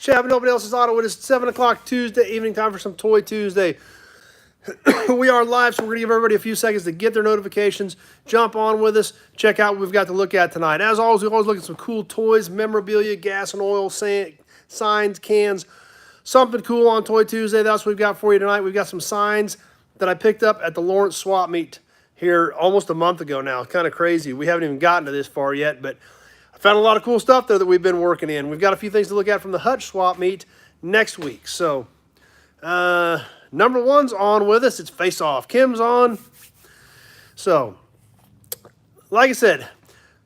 Chap, nobody else's auto. It is 7 o'clock Tuesday evening, time for some Toy Tuesday. We are live, so we're going to give everybody a few seconds to get their notifications, jump on with us, check out what we've got to look at tonight. As always, we always look at some cool toys, memorabilia, gas and oil, signs, cans, something cool on Toy Tuesday. That's what we've got for you tonight. We've got some signs that I picked up at the Lawrence Swap Meet here almost a month ago now. Kind of crazy. We haven't even gotten to this far yet, but I found a lot of cool stuff there that we've been working in. We've got a few things to look at from the Hutch Swap Meet next week. So, number one's on with us. It's Face Off. Kim's on. So, like I said,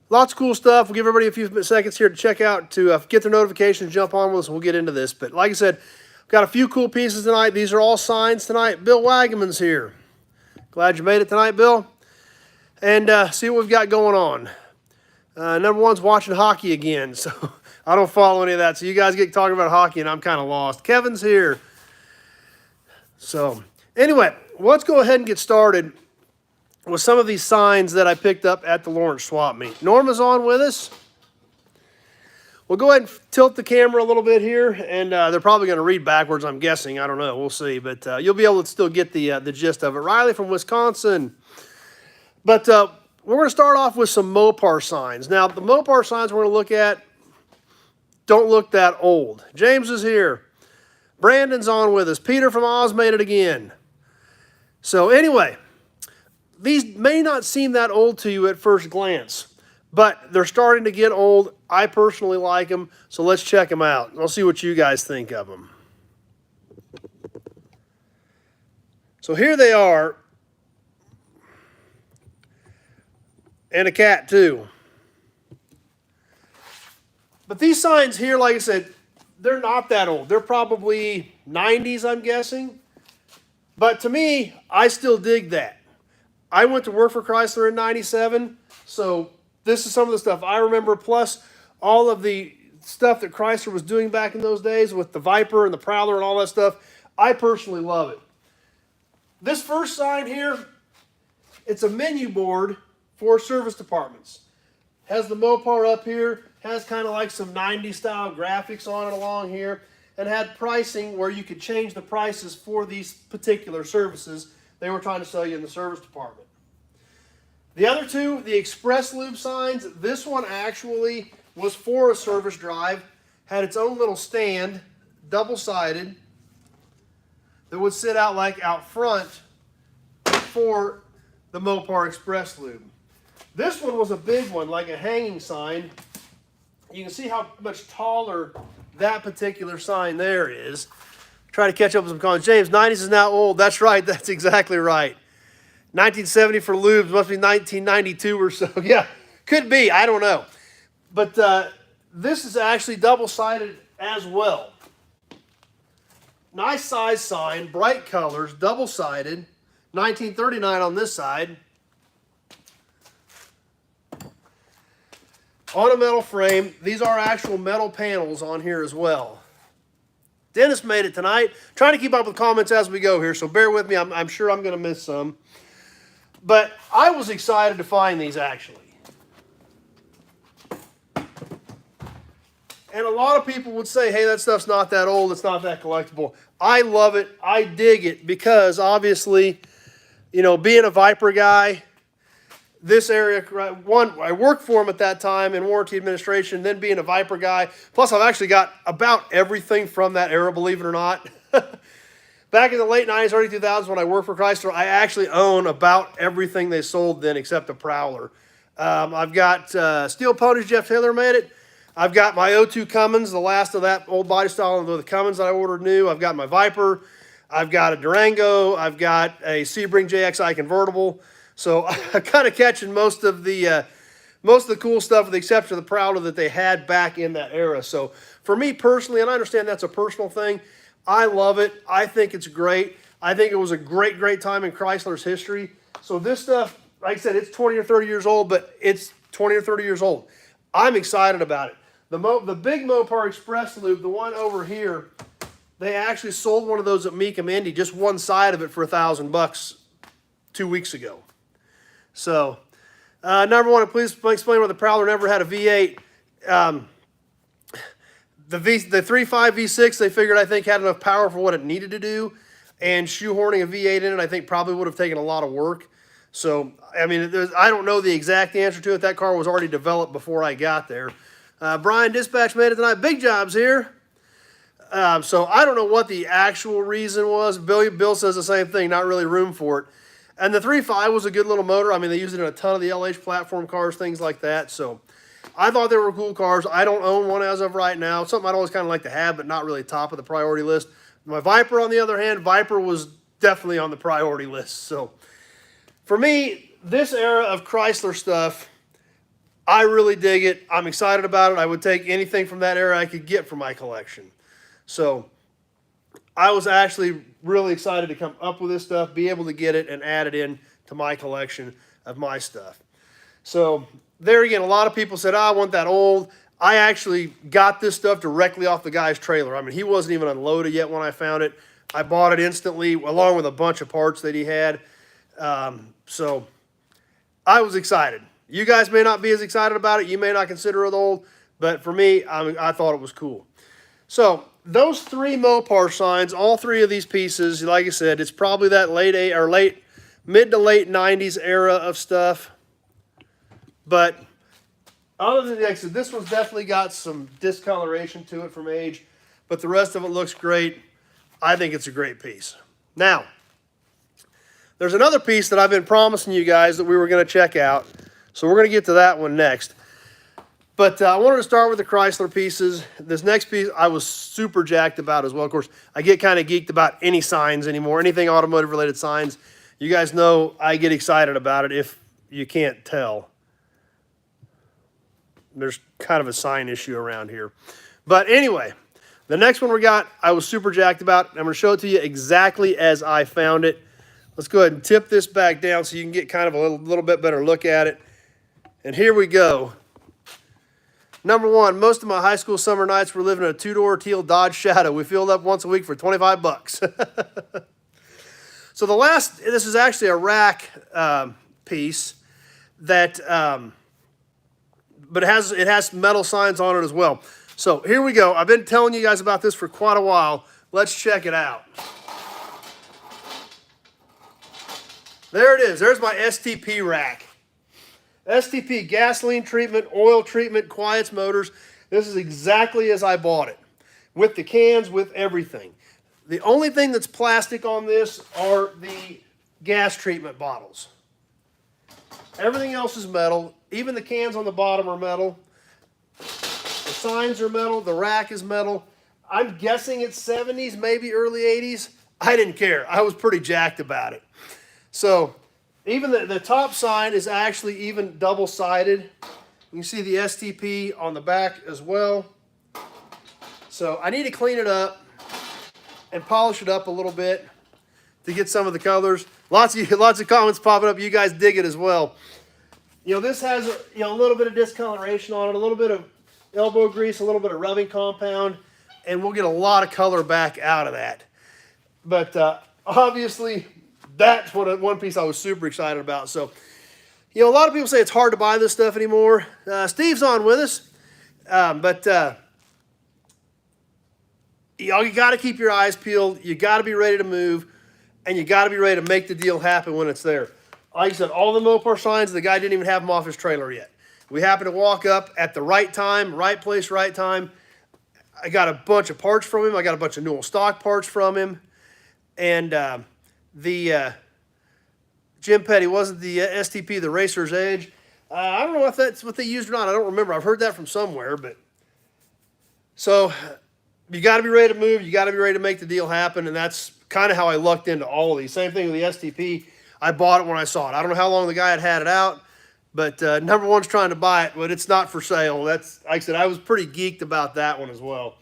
lots of cool stuff. We'll give everybody a few seconds here to check out, to get their notifications, jump on with us, and we'll get into this. But like I said, I've got a few cool pieces tonight. These are all signs tonight. Bill Wagaman's here. Glad you made it tonight, Bill. And see what we've got going on. Number one's watching hockey again, so I don't follow any of that. So you guys get talking about hockey, and I'm kind of lost. Kevin's here. So anyway, let's go ahead and get started with some of these signs that I picked up at the Lawrence Swap Meet. Norma's on with us. We'll go ahead and tilt the camera a little bit here, and they're probably going to read backwards, I'm guessing. I don't know. We'll see. But you'll be able to still get the gist of it. Riley from Wisconsin. But we're going to start off with some Mopar signs. Now, the Mopar signs we're going to look at don't look that old. James is here. Brandon's on with us. Peter from Oz made it again. So anyway, these may not seem that old to you at first glance, but they're starting to get old. I personally like them, so let's check them out. I'll see what you guys think of them. So here they are. And a cat too. But these signs here, like I said, they're not that old. They're probably 90s, I'm guessing. But to me, I still dig that. I went to work for Chrysler in 97, so this is some of the stuff I remember, plus all of the stuff that Chrysler was doing back in those days with the Viper and the Prowler and all that stuff. I personally love it. This first sign here, it's a menu board for service departments. Has the Mopar up here, has kind of like some 90s style graphics on it along here, and had pricing where you could change the prices for these particular services they were trying to sell you in the service department. The other two, the Express Lube signs, this one actually was for a service drive, had its own little stand, double-sided, that would sit out like out front for the Mopar Express Lube. This one was a big one, like a hanging sign. You can see how much taller that particular sign there is. Try to catch up with some comments. James, 90s is now old. That's right. That's exactly right. 1970 for lubes. Must be 1992 or so. Yeah, could be. I don't know. But this is actually double-sided as well. Nice size sign, bright colors, double-sided. 1939 on this side. On a metal frame. These are actual metal panels on here as well. Dennis made it tonight. Trying to keep up with comments as we go here, so bear with me. I'm sure I'm going to miss some. But I was excited to find these actually. And a lot of people would say, hey, that stuff's not that old. It's not that collectible. I love it. I dig it because obviously, you know, being a Viper guy, this area, one, I worked for him at that time in warranty administration, then being a Viper guy. Plus, I've actually got about everything from that era, believe it or not. Back in the late 90s, early 2000s, when I worked for Chrysler, I actually own about everything they sold then except the Prowler. I've got Steel Ponies, Jeff Taylor made it. I've got my O2 Cummins, the last of that old body style of the Cummins that I ordered new. I've got my Viper. I've got a Durango. I've got a Sebring JXI convertible. So I'm kind of catching most of the cool stuff with the exception of the Prowler that they had back in that era. So for me personally, and I understand that's a personal thing, I love it. I think it's great. I think it was a great, great time in Chrysler's history. So this stuff, like I said, it's 20 or 30 years old, but it's 20 or 30 years old. I'm excited about it. The big Mopar Express Lube, the one over here, they actually sold one of those at Mecum Indy, just one side of it for $1,000 2 weeks ago. So, number one, please explain why the Prowler never had a V8. the 3.5 V6, they figured, I think, had enough power for what it needed to do, and shoehorning a V8 in it, I think, probably would have taken a lot of work. So, I mean, I don't know the exact answer to it. That car was already developed before I got there. Brian Dispatch made it tonight. Big Jobs here. So I don't know what the actual reason was. Bill says the same thing, not really room for it. And the 3.5 was a good little motor. I mean, they used it in a ton of the LH platform cars, things like that. So I thought they were cool cars. I don't own one as of right now. It's something I'd always kind of like to have, but not really top of the priority list. My Viper, on the other hand, Viper was definitely on the priority list. So for me, this era of Chrysler stuff, I really dig it. I'm excited about it. I would take anything from that era I could get for my collection. So I was actually really excited to come up with this stuff, be able to get it and add it in to my collection of my stuff. So there again, a lot of people said, I want that old. I actually got this stuff directly off the guy's trailer. I mean, he wasn't even unloaded yet when I found it. I bought it instantly along with a bunch of parts that he had. So I was excited. You guys may not be as excited about it. You may not consider it old, but for me, I thought it was cool. So those three Mopar signs, all three of these pieces, like I said, it's probably that mid to late 90s era of stuff. But other than like I said, this one's definitely got some discoloration to it from age, but the rest of it looks great. I think it's a great piece. Now, there's another piece that I've been promising you guys that we were going to check out, so we're going to get to that one next. But I wanted to start with the Chrysler pieces. This next piece I was super jacked about as well. Of course, I get kind of geeked about any signs anymore, anything automotive-related signs. You guys know I get excited about it if you can't tell. There's kind of a sign issue around here. But anyway, the next one we got, I was super jacked about. I'm going to show it to you exactly as I found it. Let's go ahead and tip this back down so you can get kind of a little bit better look at it. And here we go. Number one, most of my high school summer nights were living in a two-door teal Dodge Shadow. We filled up once a week for 25 bucks. So this is actually a rack piece that, but it has metal signs on it as well. So here we go. I've been telling you guys about this for quite a while. Let's check it out. There it is. There's my STP rack. STP, gasoline treatment, oil treatment, quiets motors. This is exactly as I bought it. With the cans, with everything. The only thing that's plastic on this are the gas treatment bottles. Everything else is metal. Even the cans on the bottom are metal. The signs are metal. The rack is metal. I'm guessing it's 70s, maybe early 80s. I didn't care. I was pretty jacked about it. So even the top sign is actually even double-sided. You can see the STP on the back as well. So I need to clean it up and polish it up a little bit to get some of the colors. Lots of comments popping up. You guys dig it as well. You know, this has a little bit of discoloration on it, a little bit of elbow grease, a little bit of rubbing compound, and we'll get a lot of color back out of that. But obviously, that's one piece I was super excited about. So, a lot of people say it's hard to buy this stuff anymore. Steve's on with us. You got to keep your eyes peeled. You got to be ready to move, and you got to be ready to make the deal happen when it's there. Like I said, all the Mopar signs, the guy didn't even have them off his trailer yet. We happened to walk up at the right time, right place, right time. I got a bunch of parts from him. I got a bunch of Newell stock parts from him. And Jim Petty, wasn't the STP the Racer's Edge? I don't know if that's what they used or not. I don't remember. I've heard that from somewhere. But so you got to be ready to move. You got to be ready to make the deal happen. And that's kind of how I lucked into all of these. Same thing with the STP. I bought it when I saw it. I don't know how long the guy had it out. But number one's trying to buy it, but it's not for sale. That's, like I said, I was pretty geeked about that one as well.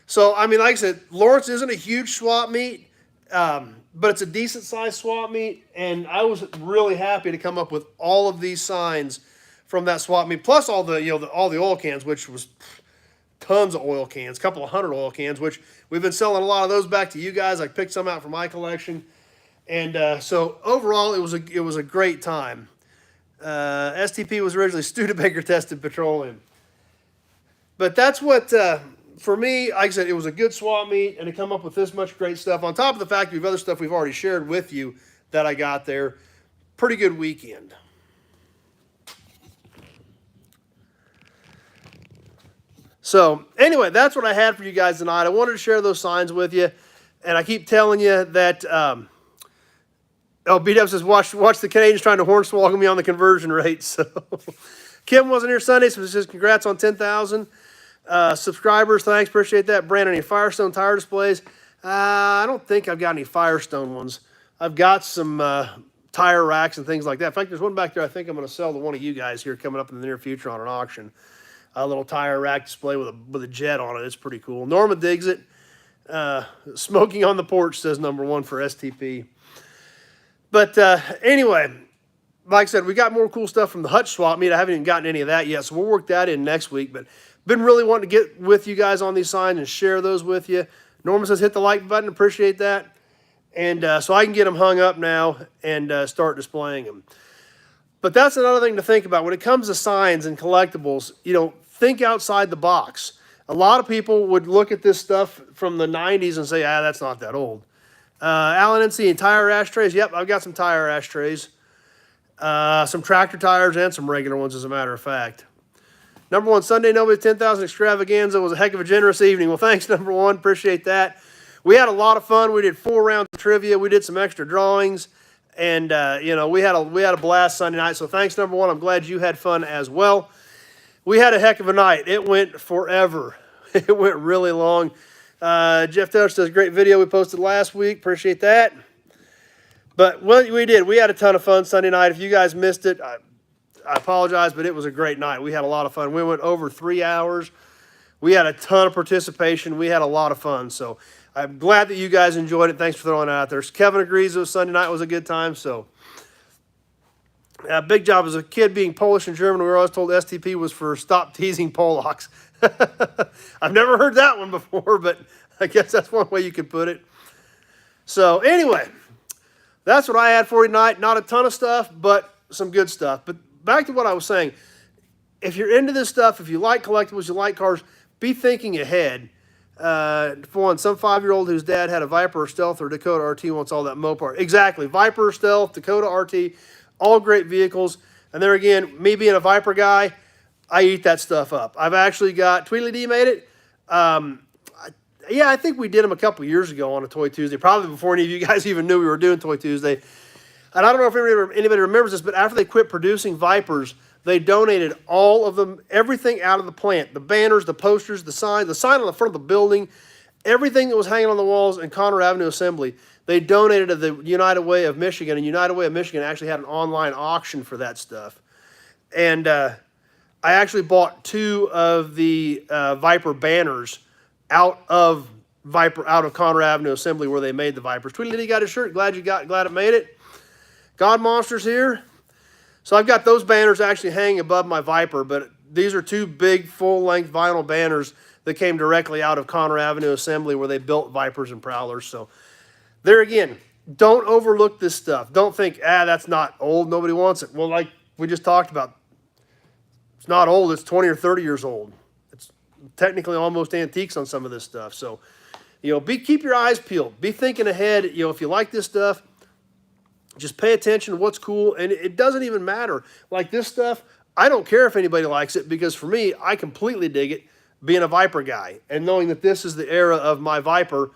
So, I mean, like I said, Lawrence isn't a huge swap meet, but it's a decent sized swap meet, and I was really happy to come up with all of these signs from that swap meet, plus all the all the oil cans, which was tons of oil cans, a couple of hundred oil cans, which we've been selling a lot of those back to you guys. I picked some out for my collection, and so overall, it was a great time. STP was originally Studebaker tested petroleum. But that's what for me, like I said, it was a good swap meet, and to come up with this much great stuff, on top of the fact we have other stuff we've already shared with you that I got there, pretty good weekend. So anyway, that's what I had for you guys tonight. I wanted to share those signs with you, and I keep telling you that. B-Dub says, watch the Canadians trying to hornswoggle me on the conversion rate. So Kim wasn't here Sunday, so it says congrats on 10,000 subscribers. Thanks, appreciate that. Brandon, any Firestone tire displays? I don't think I've got any Firestone ones. I've got some tire racks and things like that. In fact, there's one back there I think I'm going to sell to one of you guys here coming up in the near future on an auction. A little tire rack display with a jet on it. It's pretty cool. Norma digs it. Smoking on the porch says number one for STP. But anyway, like I said, we got more cool stuff from the Hutch swap meet. I haven't even gotten any of that yet, so we'll work that in next week. But been really wanting to get with you guys on these signs and share those with you. Norma says hit the like button. Appreciate that. And so I can get them hung up now and start displaying them. But that's another thing to think about. When it comes to signs and collectibles, think outside the box. A lot of people would look at this stuff from the 90s and say, that's not that old. Alan NC and tire ashtrays. Yep, I've got some tire ashtrays. Some tractor tires and some regular ones, as a matter of fact. Number one, Sunday Nobody 10,000 extravaganza was a heck of a generous evening. Well, thanks, number one. Appreciate that. We had a lot of fun. We did 4 rounds of trivia. We did some extra drawings. And, we had a blast Sunday night. So thanks, number one. I'm glad you had fun as well. We had a heck of a night. It went forever. It went really long. Jeff Taylor says, great video we posted last week. Appreciate that. But what we did, we had a ton of fun Sunday night. If you guys missed it, I apologize, but it was a great night. We had a lot of fun. We went over 3 hours. We had a ton of participation. We had a lot of fun. So I'm glad that you guys enjoyed it. Thanks for throwing it out there. Kevin agrees it was Sunday night was a good time. So big job as a kid being Polish and German. We were always told STP was for stop teasing Polacks. I've never heard that one before, but I guess that's one way you could put it. So anyway, that's what I had for you tonight. Not a ton of stuff, but some good stuff. But back to what I was saying. If you're into this stuff, if you like collectibles, you like cars, be thinking ahead. For one, some 5-year-old whose dad had a Viper or Stealth or Dakota RT wants all that Mopar. Exactly. Viper, Stealth, Dakota RT, all great vehicles. And there again, me being a Viper guy, I eat that stuff up. I've actually got, Tweedly D made it. I think we did them a couple years ago on a Toy Tuesday, probably before any of you guys even knew we were doing Toy Tuesday. And I don't know if anybody remembers this, but after they quit producing Vipers, they donated all of them, everything out of the plant. The banners, the posters, the sign on the front of the building, everything that was hanging on the walls in Conner Avenue Assembly, they donated to the United Way of Michigan. And United Way of Michigan actually had an online auction for that stuff. And I actually bought 2 of the Viper banners out of Conner Avenue Assembly where they made the Vipers. Tweedledee got his shirt. Glad it made it. God Monster's here. So I've got those banners actually hanging above my Viper, but these are 2 big full-length vinyl banners that came directly out of Conner Avenue Assembly where they built Vipers and Prowlers. So there again, don't overlook this stuff. Don't think, that's not old. Nobody wants it. Well, like we just talked about, it's not old. It's 20 or 30 years old. It's technically almost antiques on some of this stuff. So, keep your eyes peeled. Be thinking ahead. If you like this stuff, just pay attention to what's cool. And it doesn't even matter. Like this stuff, I don't care if anybody likes it because for me, I completely dig it being a Viper guy. And knowing that this is the era of my Viper,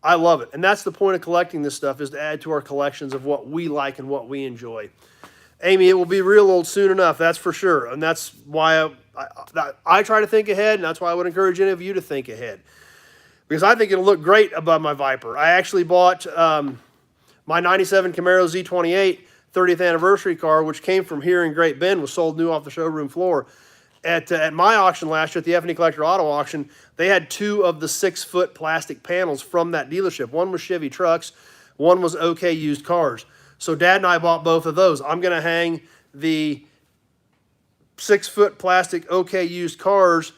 I love it. And that's the point of collecting this stuff, is to add to our collections of what we like and what we enjoy. Amy, it will be real old soon enough, that's for sure. And that's why I try to think ahead, and that's why I would encourage any of you to think ahead. Because I think it'll look great above my Viper. I actually bought my 97 Camaro Z28 30th anniversary car, which came from here in Great Bend, was sold new off the showroom floor. At my auction last year, at the F&E Collector Auto Auction, they had 2 of the 6-foot plastic panels from that dealership. One was Chevy Trucks, one was OK Used Cars. So Dad and I bought both of those. I'm going to hang the 6-foot plastic OK Used Cars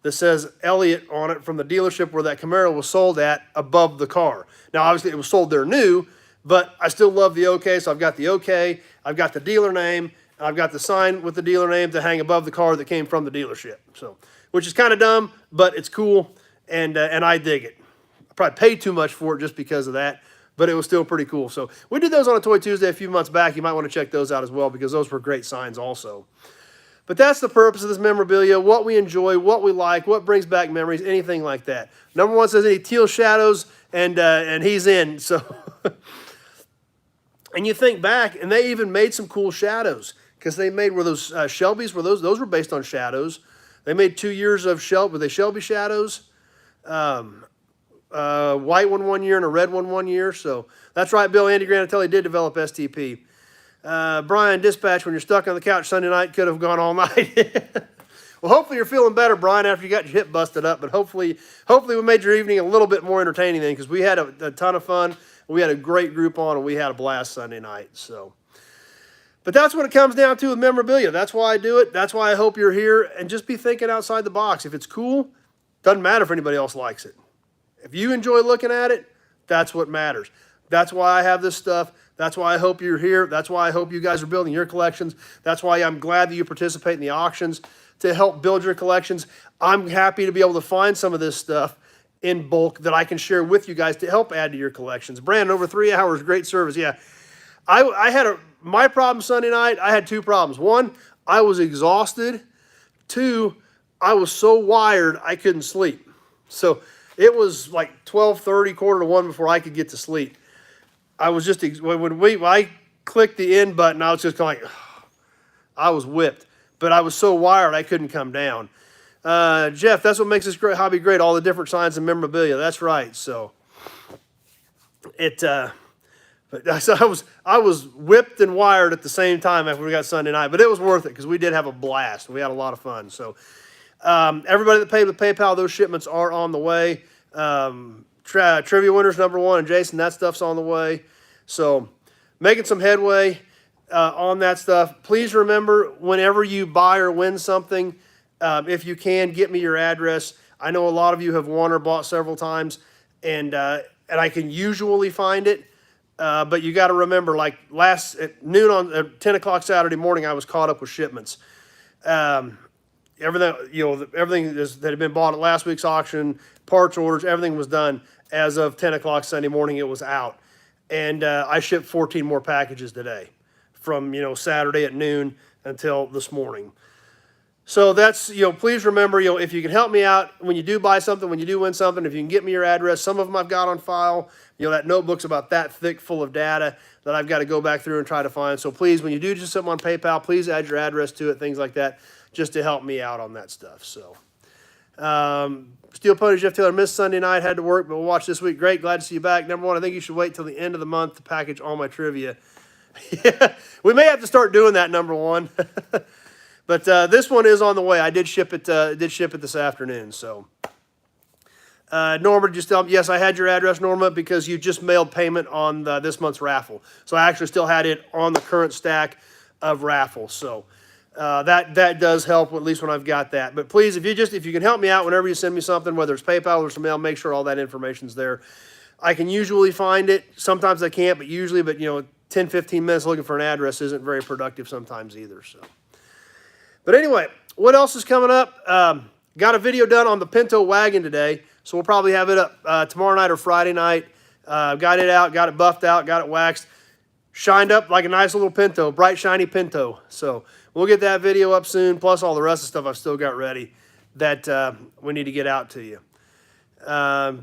that says Elliott on it from the dealership where that Camaro was sold at above the car. Now, obviously, it was sold there new, but I still love the OK, so I've got the OK, I've got the dealer name, and I've got the sign with the dealer name to hang above the car that came from the dealership. So which is kind of dumb, but it's cool, and I dig it. I probably paid too much for it just because of that, but it was still pretty cool. So we did those on a Toy Tuesday a few months back. You might want to check those out as well because those were great signs also. But that's the purpose of this memorabilia, what we enjoy, what we like, what brings back memories, anything like that. Number one says any teal shadows, and he's in. So, and you think back, and they even made some cool shadows because they made, were those Shelby's, were those were based on shadows. They made 2 years of Shelby, were they Shelby shadows? White one year and a red one year. So that's right, Bill. Andy Granatelli did develop STP. Brian, dispatch, when you're stuck on the couch Sunday night, could have gone all night. Well, hopefully you're feeling better, Brian, after you got your hip busted up. But hopefully we made your evening a little bit more entertaining then, because we had a ton of fun. We had a great group on, and we had a blast Sunday night. So, but that's what it comes down to with memorabilia. That's why I do it. That's why I hope you're here. And just be thinking outside the box. If it's cool, doesn't matter if anybody else likes it. If you enjoy looking at it, that's what matters. That's why I have this stuff. That's why I hope you're here. That's why I hope you guys are building your collections. That's why I'm glad that you participate in the auctions to help build your collections. I'm happy to be able to find some of this stuff in bulk that I can share with you guys to help add to your collections. Brandon, over 3 hours, great service. Yeah, I had my problem Sunday night. I had 2 problems. 1, I was exhausted. 2, I was so wired I couldn't sleep. So it was like 12:30, quarter to 1 before I could get to sleep. I was just, when I clicked the end button, I was just kind of like, I was whipped. But I was so wired, I couldn't come down. Jeff, that's what makes this great hobby great, all the different signs and memorabilia. That's right. So, I was whipped and wired at the same time after we got Sunday night. But it was worth it because we did have a blast. We had a lot of fun. So, everybody that paid with PayPal, those shipments are on the way. Trivia winners number 1 and Jason, that stuff's on the way. So making some headway on that stuff. Please remember, whenever you buy or win something, if you can, get me your address. I know a lot of you have won or bought several times, and I can usually find it. But you got to remember, like at noon on 10 o'clock Saturday morning, I was caught up with shipments. Everything that had been bought at last week's auction, parts orders, everything was done. As of 10 o'clock Sunday morning, it was out. And I shipped 14 more packages today from, Saturday at noon until this morning. So that's, please remember, if you can help me out when you do buy something, when you do win something, if you can get me your address. Some of them I've got on file. That notebook's about that thick full of data that I've got to go back through and try to find. So please, when you do just something on PayPal, please add your address to it, things like that, just to help me out on that stuff. So, Steel Pony Jeff Taylor missed Sunday night, had to work, but we'll watch this week. Great, glad to see you back. Number 1, I think you should wait till the end of the month to package all my trivia. Yeah, we may have to start doing that, number 1. But this one is on the way. I did ship it. This afternoon. So, Norma, just tell me, yes, I had your address, Norma, because you just mailed payment on this month's raffle. So I actually still had it on the current stack of raffles. So. That does help, at least when I've got that. But please, if you can help me out whenever you send me something, whether it's PayPal or some mail, make sure all that information's there. I can usually find it. Sometimes I can't, but usually, 10, 15 minutes looking for an address isn't very productive sometimes either. So, but anyway, what else is coming up? Got a video done on the Pinto wagon today, so we'll probably have it up tomorrow night or Friday night. Got it out, got it buffed out, got it waxed, shined up like a nice little Pinto, bright shiny Pinto. So we'll get that video up soon, plus all the rest of the stuff I've still got ready that we need to get out to you.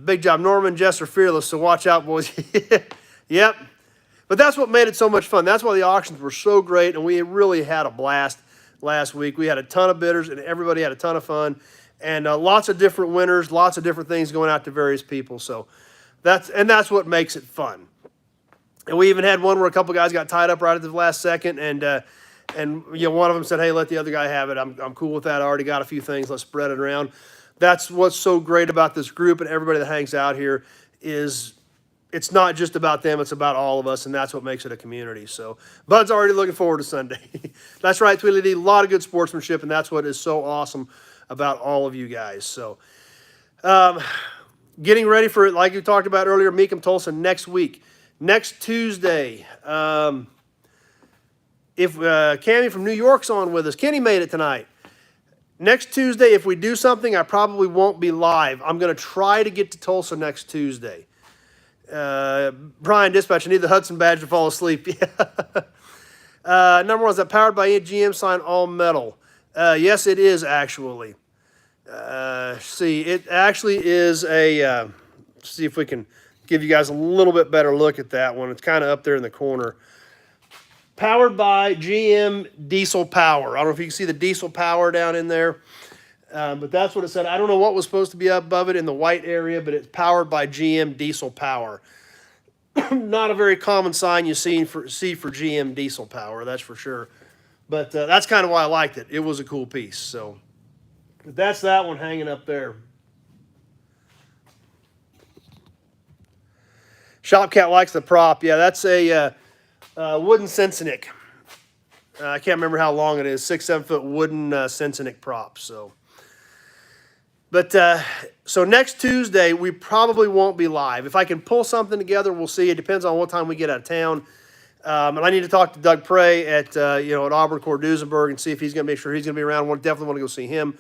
Big job. Norman and Jess are fearless, so watch out, boys. Yep. But that's what made it so much fun. That's why the auctions were so great, and we really had a blast last week. We had a ton of bidders, and everybody had a ton of fun. And lots of different winners, lots of different things going out to various people. So that's what makes it fun. And we even had one where a couple guys got tied up right at the last second, and one of them said, "Hey, let the other guy have it. I'm cool with that. I already got a few things. Let's spread it around." That's what's so great about this group and everybody that hangs out here is it's not just about them, it's about all of us, and that's what makes it a community. So Bud's already looking forward to Sunday. That's right, Tweedledee D. A lot of good sportsmanship, and that's what is so awesome about all of you guys. So getting ready for it, like we talked about earlier, Mecum Tulsa next week. Next Tuesday, if Cammie from New York's on with us, Kenny made it tonight. Next Tuesday, if we do something, I probably won't be live. I'm going to try to get to Tulsa next Tuesday. Brian Dispatch, I need the Hudson badge to fall asleep. Number one, is that powered by a GM sign all metal? Yes, it is actually. See, it actually is a, see if we can give you guys a little bit better look at that one. It's kind of up there in the corner. Powered by GM diesel power. I don't know if you can see the diesel power down in there, but that's what it said. I don't know what was supposed to be up above it in the white area, but it's powered by GM diesel power. Not a very common sign you see for GM diesel power, that's for sure. But that's kind of why I liked it. It was a cool piece. So that's that one hanging up there. Shopcat likes the prop. Yeah, that's a wooden Sensenik. I can't remember how long it is. 6-7 foot wooden Sensenik prop. So, but so next Tuesday we probably won't be live. If I can pull something together, we'll see. It depends on what time we get out of town. And I need to talk to Doug Prey at at Auburn Court Duesenberg and see if he's going to make sure he's going to be around. Definitely want to go see him.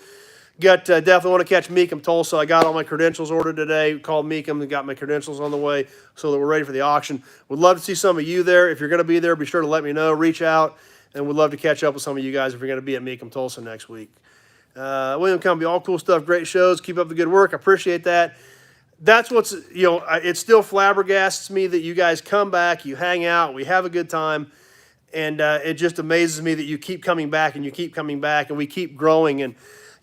Definitely want to catch Meekum Tulsa. I got all my credentials ordered today. Called Meekum and got my credentials on the way so that we're ready for the auction. Would love to see some of you there. If you're going to be there, be sure to let me know. Reach out, and would love to catch up with some of you guys if you're going to be at Meekum Tulsa next week. William Cumbie, all cool stuff, great shows. Keep up the good work. I appreciate that. That's what's, it still flabbergasts me that you guys come back, you hang out, we have a good time, and it just amazes me that you keep coming back and you keep coming back, and we keep growing. And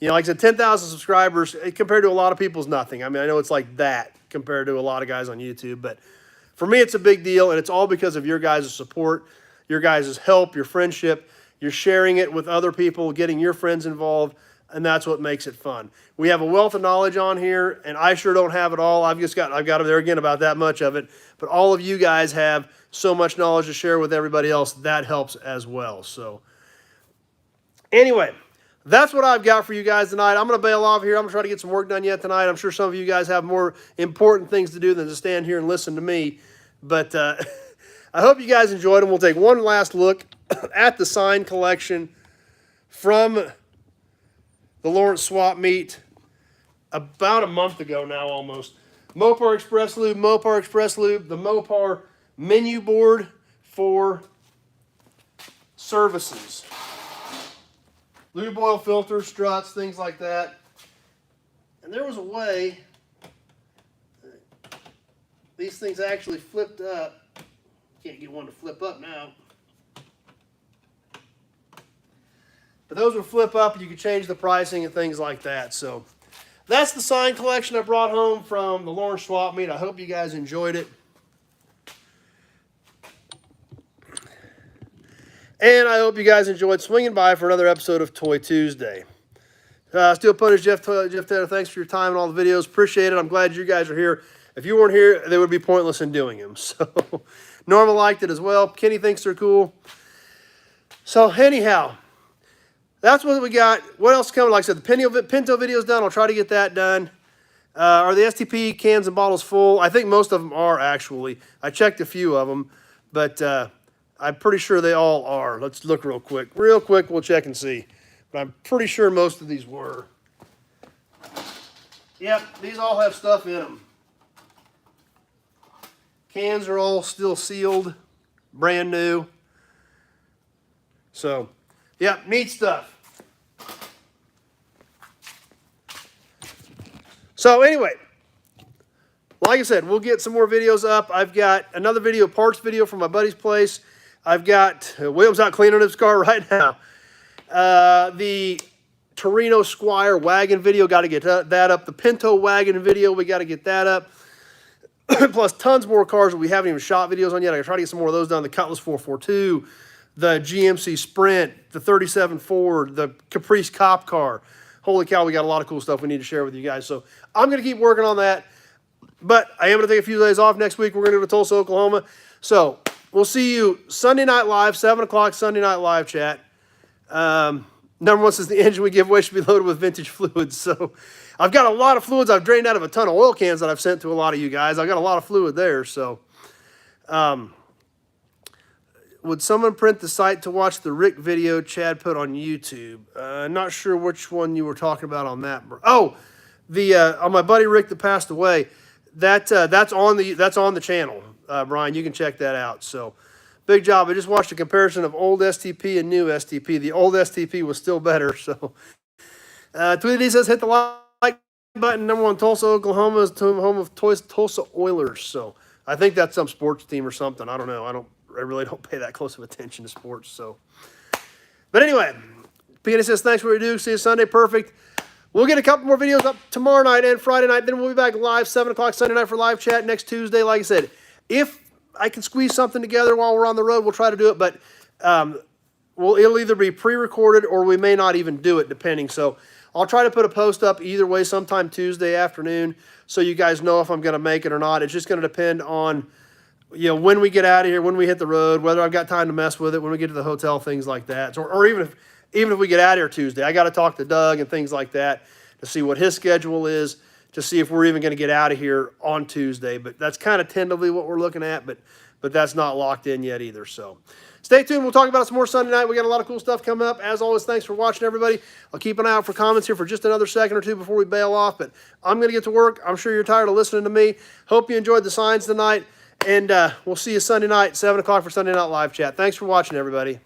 like I said, 10,000 subscribers compared to a lot of people is nothing. I mean, I know it's like that compared to a lot of guys on YouTube, but for me, it's a big deal, and it's all because of your guys' support, your guys' help, your friendship. You're sharing it with other people, getting your friends involved, and that's what makes it fun. We have a wealth of knowledge on here, and I sure don't have it all. I've got there again about that much of it, but all of you guys have so much knowledge to share with everybody else. That helps as well. So anyway, that's what I've got for you guys tonight. I'm going to bail off here. I'm going to try to get some work done yet tonight. I'm sure some of you guys have more important things to do than to stand here and listen to me. But I hope you guys enjoyed them. We'll take one last look at the sign collection from the Lawrence Swap Meet about a month ago now almost. Mopar Express Lube, the Mopar menu board for services. Lube oil filters, struts, things like that. And there was a way these things actually flipped up. Can't get one to flip up now. But those would flip up and you could change the pricing and things like that. So that's the sign collection I brought home from the Lawrence Swap Meet. I hope you guys enjoyed it. And I hope you guys enjoyed swinging by for another episode of Toy Tuesday. Steel Punish, Jeff Taylor, thanks for your time and all the videos. Appreciate it. I'm glad you guys are here. If you weren't here, they would be pointless in doing them. So Norma liked it as well. Kenny thinks they're cool. So anyhow, that's what we got. What else is coming? Like I said, the Pinto video's done. I'll try to get that done. Are the STP cans and bottles full? I think most of them are, actually. I checked a few of them, but I'm pretty sure they all are. Let's look real quick. Real quick, we'll check and see. But I'm pretty sure most of these were. Yep, these all have stuff in them. Cans are all still sealed, brand new. So, yeah, neat stuff. So anyway, like I said, we'll get some more videos up. I've got another video, parts video from my buddy's place. I've got William's out cleaning his car right now. The Torino Squire wagon video, got to get that up. The Pinto wagon video, we got to get that up. Plus tons more cars that we haven't even shot videos on yet. I gotta try to get some more of those done. The Cutlass 442, the GMC Sprint, the 37 Ford, the Caprice Cop car. Holy cow, we got a lot of cool stuff we need to share with you guys. So I'm going to keep working on that. But I am going to take a few days off next week. We're going to go to Tulsa, Oklahoma. So we'll see you Sunday Night Live, 7 o'clock Sunday Night Live chat. Number one says the engine we give away should be loaded with vintage fluids. So I've got a lot of fluids I've drained out of a ton of oil cans that I've sent to a lot of you guys. I've got a lot of fluid there. So would someone print the site to watch the Rick video Chad put on YouTube? Not sure which one you were talking about on that. Oh, the on my buddy Rick that passed away. That's on the channel, Brian. You can check that out. So, big job. I just watched a comparison of old STP and new STP. The old STP was still better. So, Tweety says hit the like button. Number one, Tulsa, Oklahoma is home of Tulsa Oilers. So, I think that's some sports team or something. I don't know. I really don't pay that close of attention to sports. So, but anyway, Peter says thanks for what you do. See you Sunday. Perfect. We'll get a couple more videos up tomorrow night and Friday night. Then we'll be back live 7 o'clock Sunday night for live chat next Tuesday. Like I said, if I can squeeze something together while we're on the road, we'll try to do it. But it'll either be pre-recorded or we may not even do it, depending. So I'll try to put a post up either way sometime Tuesday afternoon so you guys know if I'm going to make it or not. It's just going to depend on when we get out of here, when we hit the road, whether I've got time to mess with it, when we get to the hotel, things like that. Or even if we get out of here Tuesday, I got to talk to Doug and things like that to see what his schedule is, to see if we're even going to get out of here on Tuesday. But that's kind of tentatively what we're looking at, but that's not locked in yet either. So stay tuned. We'll talk about it some more Sunday night. We got a lot of cool stuff coming up. As always, thanks for watching, everybody. I'll keep an eye out for comments here for just another second or two before we bail off. But I'm going to get to work. I'm sure you're tired of listening to me. Hope you enjoyed the signs tonight. And we'll see you Sunday night, 7 o'clock for Sunday Night Live Chat. Thanks for watching, everybody.